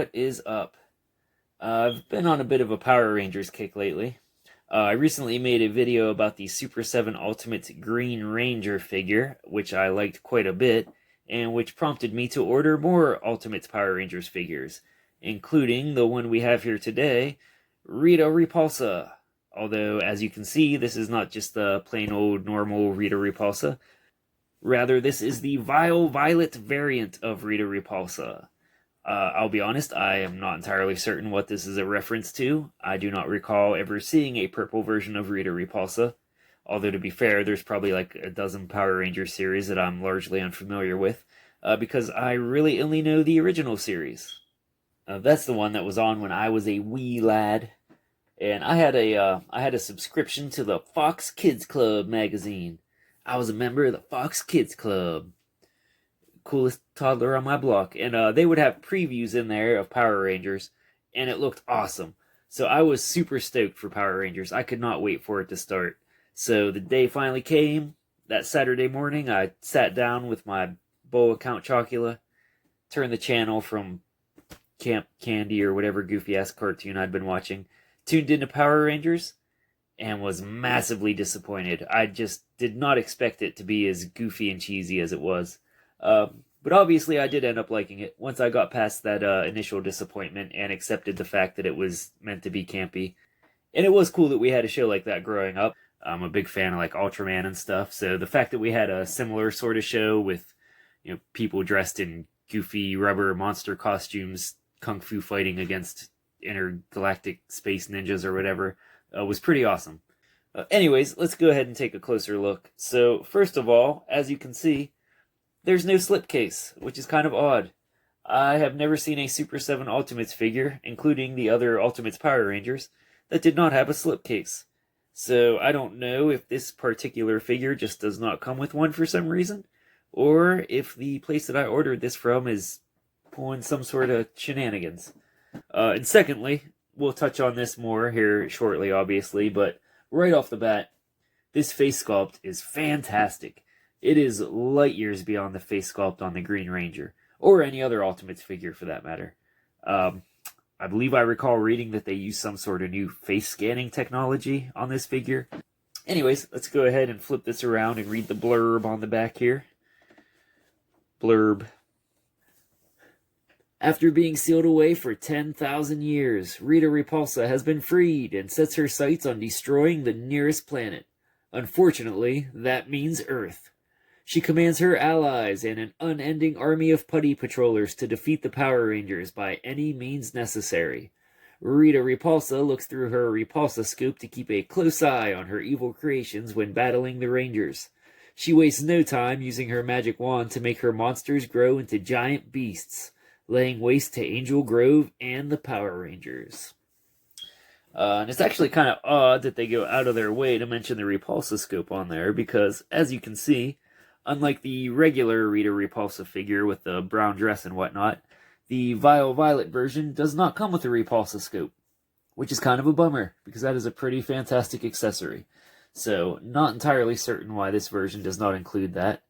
What is up? I've been on a bit of a Power Rangers kick lately. I recently made a video about the Super 7 Ultimates Green Ranger figure, which I liked quite a bit, and which prompted me to order more Ultimates Power Rangers figures, including the one we have here today, Rita Repulsa. Although, as you can see, this is not just the plain old normal Rita Repulsa. Rather, this is the Violet variant of Rita Repulsa. I'll be honest, I am not entirely certain what this is a reference to. I do not recall ever seeing a purple version of Rita Repulsa. Although, to be fair, there's probably like a dozen Power Rangers series that I'm largely unfamiliar with, because I really only know the original series. That's the one that was on when I was a wee lad. And I had a subscription to the Fox Kids Club magazine. I was a member of the Fox Kids Club. Coolest toddler on my block, and they would have previews in there of Power Rangers, and it looked awesome. So I was super stoked for Power Rangers. I could not wait for it to start. So the day finally came. That Saturday morning, I sat down with my bowl of Count Chocula, turned the channel from Camp Candy or whatever goofy-ass cartoon I'd been watching, tuned into Power Rangers, and was massively disappointed. I just did not expect it to be as goofy and cheesy as it was. But obviously I did end up liking it once I got past that initial disappointment and accepted the fact that it was meant to be campy. And it was cool that we had a show like that growing up. I'm a big fan of like Ultraman and stuff, so the fact that we had a similar sort of show with, people dressed in goofy rubber monster costumes, kung fu fighting against intergalactic space ninjas or whatever, was pretty awesome. Anyways, let's go ahead and take a closer look. So first of all, as you can see, there's no slipcase, which is kind of odd. I have never seen a Super 7 Ultimates figure, including the other Ultimates Power Rangers, that did not have a slipcase. So I don't know if this particular figure just does not come with one for some reason, or if the place that I ordered this from is pulling some sort of shenanigans. And secondly, we'll touch on this more here shortly, obviously, but right off the bat, this face sculpt is fantastic. It is light years beyond the face sculpt on the Green Ranger, or any other Ultimates figure for that matter. I believe I recall reading that they use some sort of new face scanning technology on this figure. Anyways, let's go ahead and flip this around and read the blurb on the back here. Blurb. After being sealed away for 10,000 years, Rita Repulsa has been freed and sets her sights on destroying the nearest planet. Unfortunately, that means Earth. She commands her allies and an unending army of putty patrollers to defeat the Power Rangers by any means necessary. Rita Repulsa looks through her repulsoscope to keep a close eye on her evil creations when battling the Rangers. She wastes no time using her magic wand to make her monsters grow into giant beasts, laying waste to Angel Grove and the Power Rangers. And it's actually kind of odd that they go out of their way to mention the repulsoscope on there, because, as you can see, unlike the regular Rita Repulsa figure with the brown dress and whatnot, the Violet version does not come with a repulsoscope, which is kind of a bummer, because that is a pretty fantastic accessory. So, not entirely certain why this version does not include that.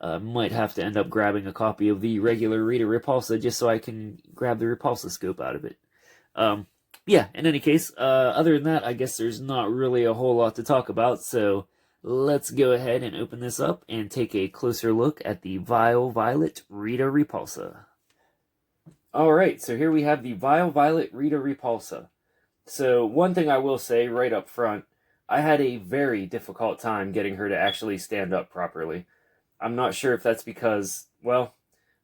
Might have to end up grabbing a copy of the regular Rita Repulsa just so I can grab the repulsoscope out of it. Yeah, in any case, other than that, I guess there's not really a whole lot to talk about, so let's go ahead and open this up and take a closer look at the Violet Rita Repulsa. Alright, so here we have the Violet Rita Repulsa. So one thing I will say right up front, I had a very difficult time getting her to actually stand up properly. I'm not sure if that's because, well,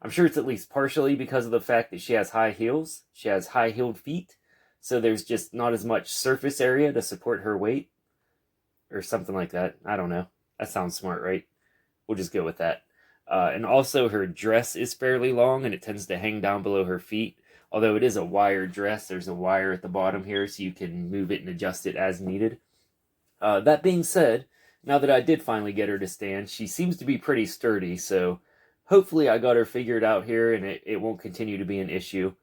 I'm sure it's at least partially because of the fact that she has high heels. She has high-heeled feet, so there's just not as much surface area to support her weight. Or something like that. I don't know. That sounds smart, right? We'll just go with that. And also, her dress is fairly long, and it tends to hang down below her feet. Although it is a wired dress, there's a wire at the bottom here, so you can move it and adjust it as needed. That being said, now that I did finally get her to stand, she seems to be pretty sturdy, so hopefully I got her figured out here, and it won't continue to be an issue.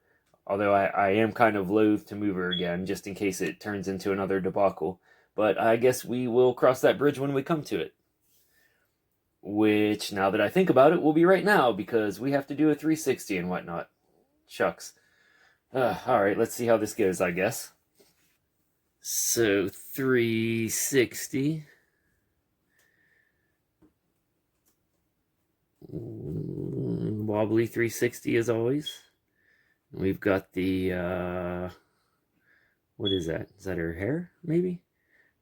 Although I am kind of loath to move her again, just in case it turns into another debacle. But I guess we will cross that bridge when we come to it. Which, now that I think about it, will be right now, because we have to do a 360 and whatnot. Shucks. Alright, let's see how this goes, I guess. So, 360. Wobbly 360 as always. We've got the, what is that? Is that her hair, maybe?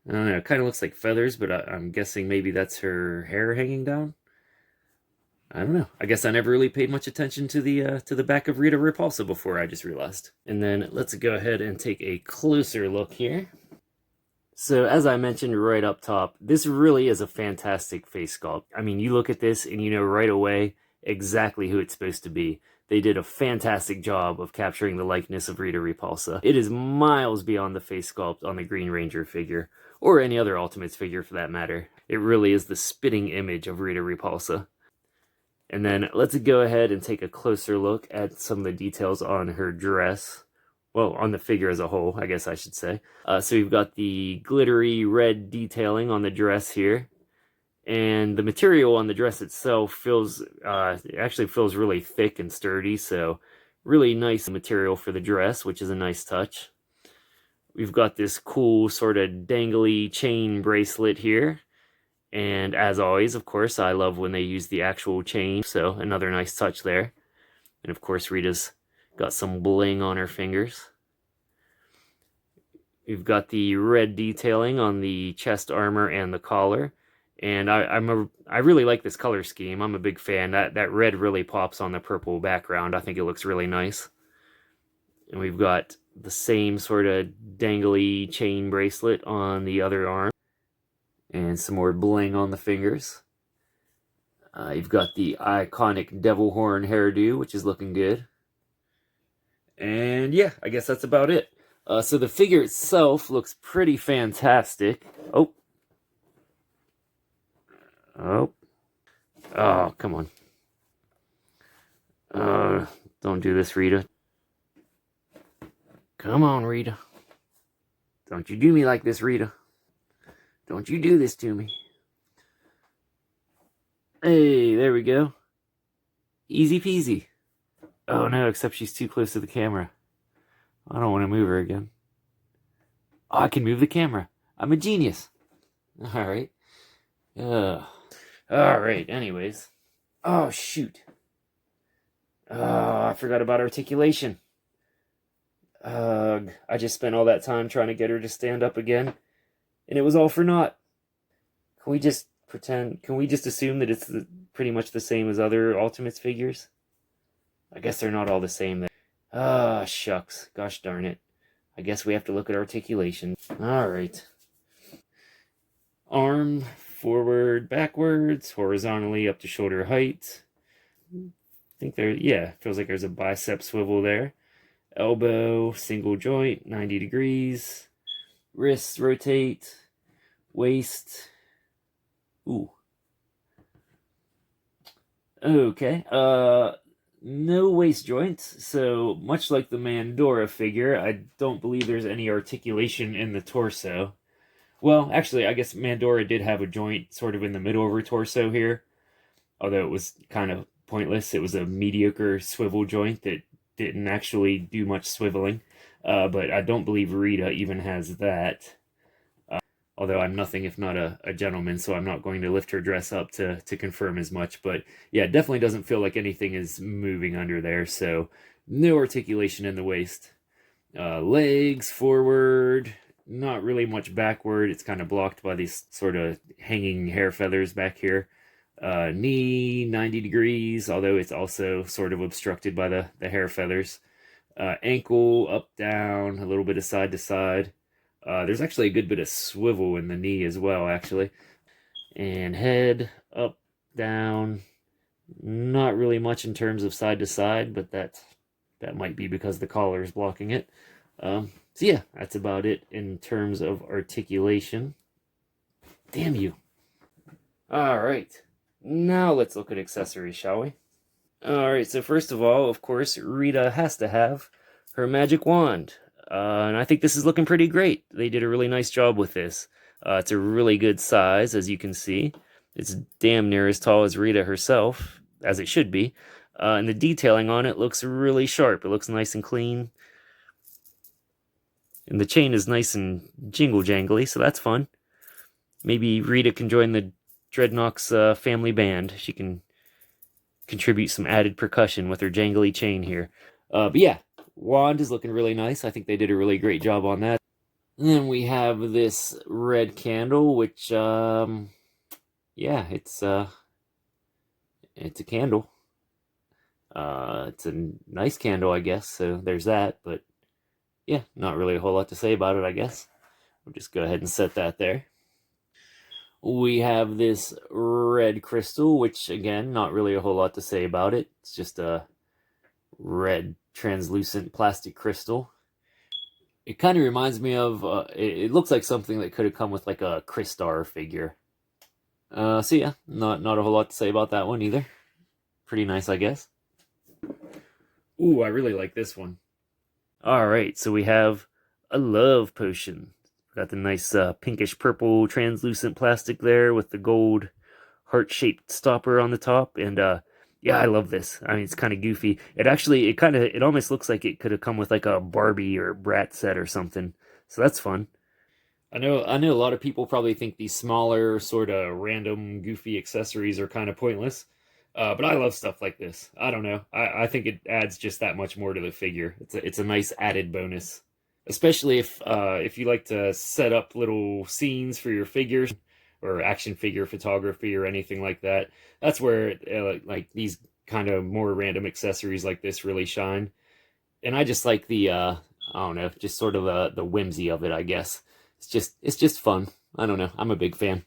I don't know. It kind of looks like feathers, but I'm guessing maybe that's her hair hanging down. I don't know. I guess I never really paid much attention to the back of Rita Repulsa before, I just realized. And then let's go ahead and take a closer look here. So as I mentioned right up top, this really is a fantastic face sculpt. I mean, you look at this and you know right away exactly who it's supposed to be. They did a fantastic job of capturing the likeness of Rita Repulsa. It is miles beyond the face sculpt on the Green Ranger figure, or any other Ultimates figure for that matter. It really is the spitting image of Rita Repulsa. And then let's go ahead and take a closer look at some of the details on her dress. Well, on the figure as a whole, I guess I should say. So we've got the glittery red detailing on the dress here. And the material on the dress itself feels, actually feels really thick and sturdy, so really nice material for the dress, which is a nice touch. We've got this cool sort of dangly chain bracelet here. And as always, of course, I love when they use the actual chain, so another nice touch there. And of course, Rita's got some bling on her fingers. We've got the red detailing on the chest armor and the collar. And I really like this color scheme. I'm a big fan. That red really pops on the purple background. I think it looks really nice. And we've got the same sort of dangly chain bracelet on the other arm. And some more bling on the fingers. You've got the iconic devil horn hairdo, which is looking good. And yeah, I guess that's about it. So the figure itself looks pretty fantastic. Oh. Oh. Oh, come on. Don't do this, Rita. Come on, Rita. Don't you do me like this, Rita. Don't you do this to me. Hey, there we go. Easy peasy. Oh no, except she's too close to the camera. I don't want to move her again. Oh, I can move the camera. I'm a genius. Alright. Alright, anyways. Oh, shoot. Oh, I forgot about articulation. I just spent all that time trying to get her to stand up again, and it was all for naught. Can we just assume that it's pretty much the same as other Ultimates figures? I guess they're not all the same. Ah, shucks. Gosh darn it. I guess we have to look at articulation. Alright. Arm, forward, backwards, horizontally up to shoulder height. I think feels like there's a bicep swivel there. Elbow, single joint, 90 degrees. Wrists rotate. Waist. Ooh. Okay. No waist joints, so much like the Mandora figure, I don't believe there's any articulation in the torso. Well, actually, I guess Mandora did have a joint sort of in the middle of her torso here, although it was kind of pointless. It was a mediocre swivel joint that didn't actually do much swiveling, but I don't believe Rita even has that. Although I'm nothing if not a gentleman, so I'm not going to lift her dress up to confirm as much. But yeah, it definitely doesn't feel like anything is moving under there, so no articulation in the waist. Legs forward, not really much backward. It's kind of blocked by these sort of hanging hair feathers back here. Knee, 90 degrees, although it's also sort of obstructed by the hair feathers. Ankle, up, down, a little bit of side to side. There's actually a good bit of swivel in the knee as well, actually. And head, up, down. Not really much in terms of side to side, but that might be because the collar is blocking it. So yeah, that's about it in terms of articulation. Damn you. Alright, now let's look at accessories, shall we? Alright, so first of all, of course, Rita has to have her magic wand. And I think this is looking pretty great. They did a really nice job with this. It's a really good size, as you can see. It's damn near as tall as Rita herself, as it should be. And the detailing on it looks really sharp. It looks nice and clean. And the chain is nice and jingle jangly, so that's fun. Maybe Rita can join the Dreadnoks family band. She can contribute some added percussion with her jangly chain here. But yeah, wand is looking really nice. I think they did a really great job on that. And then we have this red candle, which yeah, it's a candle. It's a nice candle, I guess. So there's that. But yeah, not really a whole lot to say about it, I guess. We'll just go ahead and set that there. We have this red crystal, which again, not really a whole lot to say about it. It's just a red translucent plastic crystal. It kind of reminds me of, it looks like something that could have come with like a Crystar figure. So yeah, not a whole lot to say about that one either. Pretty nice, I guess. Ooh, I really like this one. All right, so we have a love potion. Got the nice pinkish purple translucent plastic there with the gold heart-shaped stopper on the top, and yeah, I love this. I mean, it's kind of goofy. It almost looks like it could have come with like a Barbie or Brat set or something. So that's fun. I know a lot of people probably think these smaller, sort of random, goofy accessories are kind of pointless. But I love stuff like this. I don't know. I think it adds just that much more to the figure. It's a nice added bonus, especially if you like to set up little scenes for your figures or action figure photography or anything like that. That's where like these kind of more random accessories like this really shine. And I just like the I don't know, just sort of the whimsy of it, I guess. It's just fun. I don't know. I'm a big fan.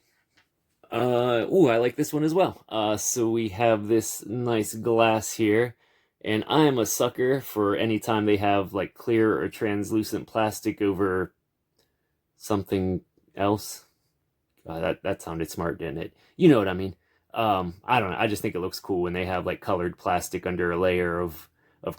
Ooh, I like this one as well. So we have this nice glass here, and I am a sucker for any time they have like clear or translucent plastic over something else. That sounded smart, didn't it? You know what I mean. I don't know. I just think it looks cool when they have like colored plastic under a layer of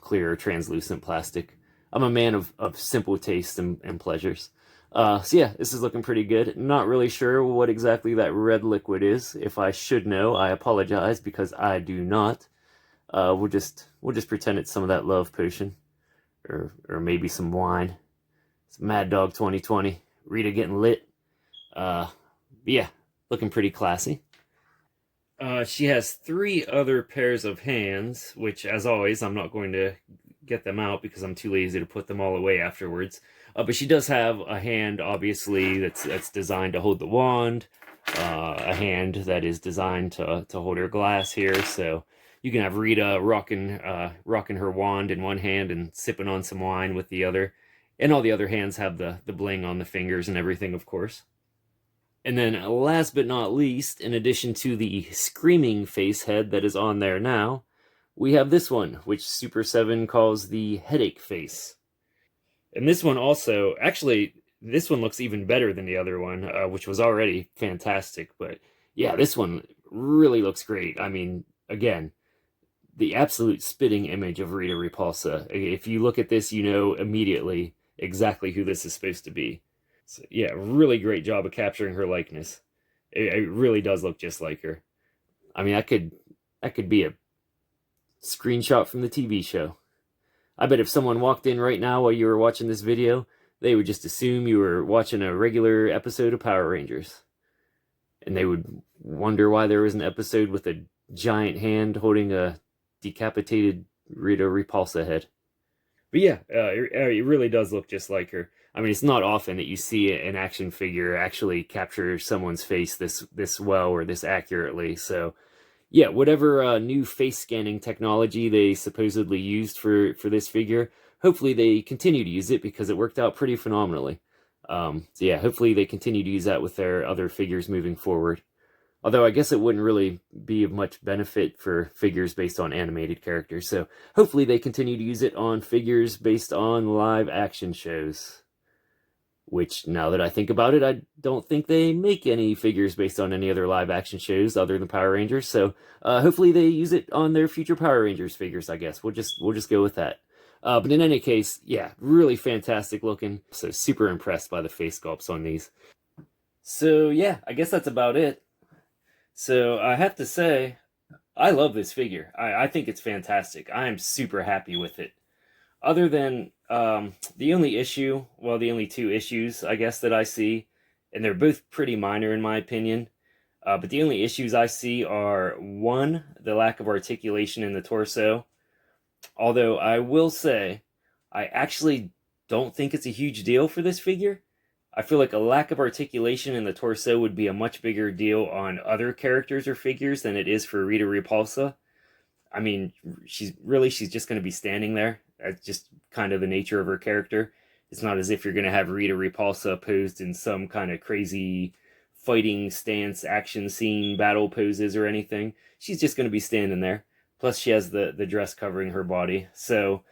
clear or translucent plastic. I'm a man of simple taste and pleasures. So yeah, this is looking pretty good. Not really sure what exactly that red liquid is. If I should know, I apologize because I do not. We'll just pretend it's some of that love potion, or maybe some wine. It's Mad Dog 2020. Rita getting lit. Yeah, looking pretty classy. She has three other pairs of hands, which, as always, I'm not going to get them out because I'm too lazy to put them all away afterwards. But she does have a hand, obviously, that's designed to hold the wand, a hand that is designed to hold her glass here. So you can have Rita rocking her wand in one hand and sipping on some wine with the other, and all the other hands have the bling on the fingers and everything, of course. And then last but not least, in addition to the screaming face head that is on there now, we have this one, which Super7 calls the headache face. And this one also, actually, this one looks even better than the other one, which was already fantastic. But yeah, this one really looks great. I mean, again, the absolute spitting image of Rita Repulsa. If you look at this, you know immediately exactly who this is supposed to be. So, yeah, really great job of capturing her likeness. It really does look just like her. I mean, that could be a screenshot from the TV show. I bet if someone walked in right now while you were watching this video, they would just assume you were watching a regular episode of Power Rangers. And they would wonder why there was an episode with a giant hand holding a decapitated Rita Repulsa head. But yeah, it really does look just like her. I mean, it's not often that you see an action figure actually capture someone's face this well or this accurately. So yeah, whatever new face scanning technology they supposedly used for this figure, hopefully they continue to use it because it worked out pretty phenomenally. So yeah, hopefully they continue to use that with their other figures moving forward. Although I guess it wouldn't really be of much benefit for figures based on animated characters. So hopefully they continue to use it on figures based on live action shows. Which, now that I think about it, I don't think they make any figures based on any other live action shows other than Power Rangers. So hopefully they use it on their future Power Rangers figures. I guess we'll just go with that. But in any case, yeah, really fantastic looking. So super impressed by the face sculpts on these. So yeah, I guess that's about it. So I have to say, I love this figure. I think it's fantastic. I am super happy with it. Other than The only issue, well, the only two issues, I guess, that I see, and they're both pretty minor in my opinion, but the only issues I see are one, the lack of articulation in the torso. Although I will say, I actually don't think it's a huge deal for this figure. I feel like a lack of articulation in the torso would be a much bigger deal on other characters or figures than it is for Rita Repulsa. I mean, she's just going to be standing there. That's just kind of the nature of her character. It's not as if you're going to have Rita Repulsa posed in some kind of crazy fighting stance, action scene, battle poses or anything. She's just going to be standing there. Plus, she has the dress covering her body. So,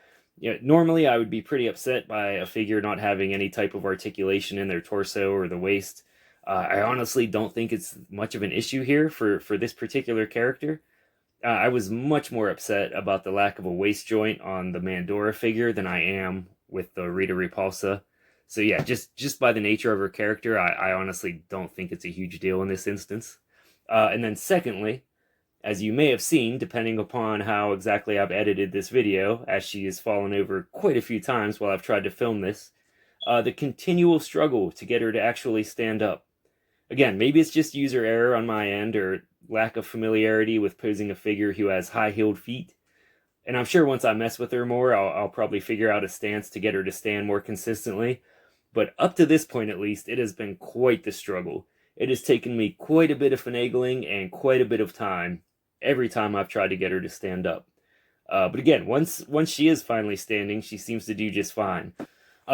normally I would be pretty upset by a figure not having any type of articulation in their torso or the waist. I honestly don't think it's much of an issue here for this particular character. I was much more upset about the lack of a waist joint on the Mandora figure than I am with the Rita Repulsa. So yeah, just by the nature of her character, I honestly don't think it's a huge deal in this instance. And then secondly, as you may have seen, depending upon how exactly I've edited this video, as she has fallen over quite a few times while I've tried to film this, the continual struggle to get her to actually stand up. Again, maybe it's just user error on my end or lack of familiarity with posing a figure who has high-heeled feet. And I'm sure once I mess with her more, I'll probably figure out a stance to get her to stand more consistently. But up to this point, at least, it has been quite the struggle. It has taken me quite a bit of finagling and quite a bit of time every time I've tried to get her to stand up. But again, once she is finally standing, she seems to do just fine.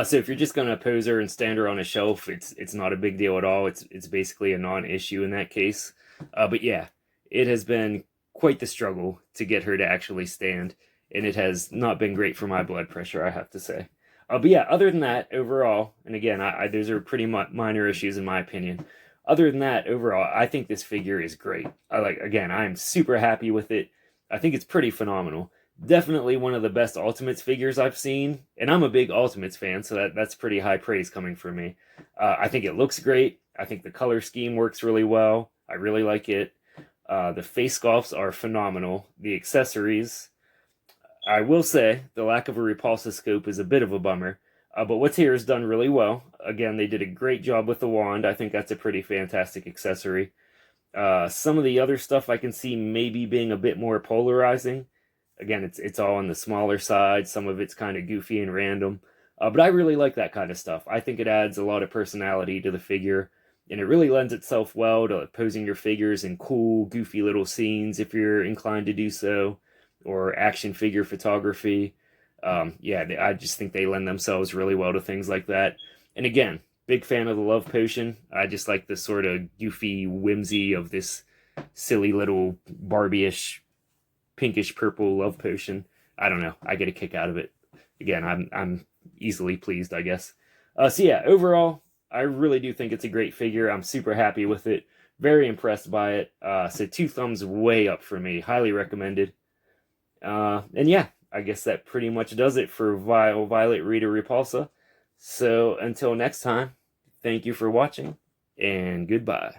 So if you're just gonna pose her and stand her on a shelf, it's not a big deal at all. It's basically a non-issue in that case. But yeah, it has been quite the struggle to get her to actually stand, and it has not been great for my blood pressure, I have to say. But yeah, other than that, overall, and again, those are pretty minor issues in my opinion. Other than that, overall, I think this figure is great. I am super happy with it. I think it's pretty phenomenal. Definitely one of the best Ultimates figures I've seen, and I'm a big Ultimates fan, so that's pretty high praise coming from me. I think it looks great. I think the color scheme works really well. I really like it. The face sculpts are phenomenal. The accessories, I will say, the lack of a repulsive scope is a bit of a bummer, but what's here is done really well. Again, they did a great job with the wand. I think that's a pretty fantastic accessory. Some of the other stuff I can see maybe being a bit more polarizing. Again, it's all on the smaller side. Some of it's kind of goofy and random. But I really like that kind of stuff. I think it adds a lot of personality to the figure, and it really lends itself well to posing your figures in cool, goofy little scenes if you're inclined to do so, or action figure photography. Yeah, I just think they lend themselves really well to things like that. And again, big fan of the love potion. I just like the sort of goofy whimsy of this silly little Barbie-ish pinkish purple love potion. I don't know. I get a kick out of it. Again, I'm easily pleased, I guess. So yeah, overall, I really do think it's a great figure. I'm super happy with it. Very impressed by it. So 2 thumbs way up for me. Highly recommended. And yeah, I guess that pretty much does it for Violet Rita Repulsa. So until next time, thank you for watching, and goodbye.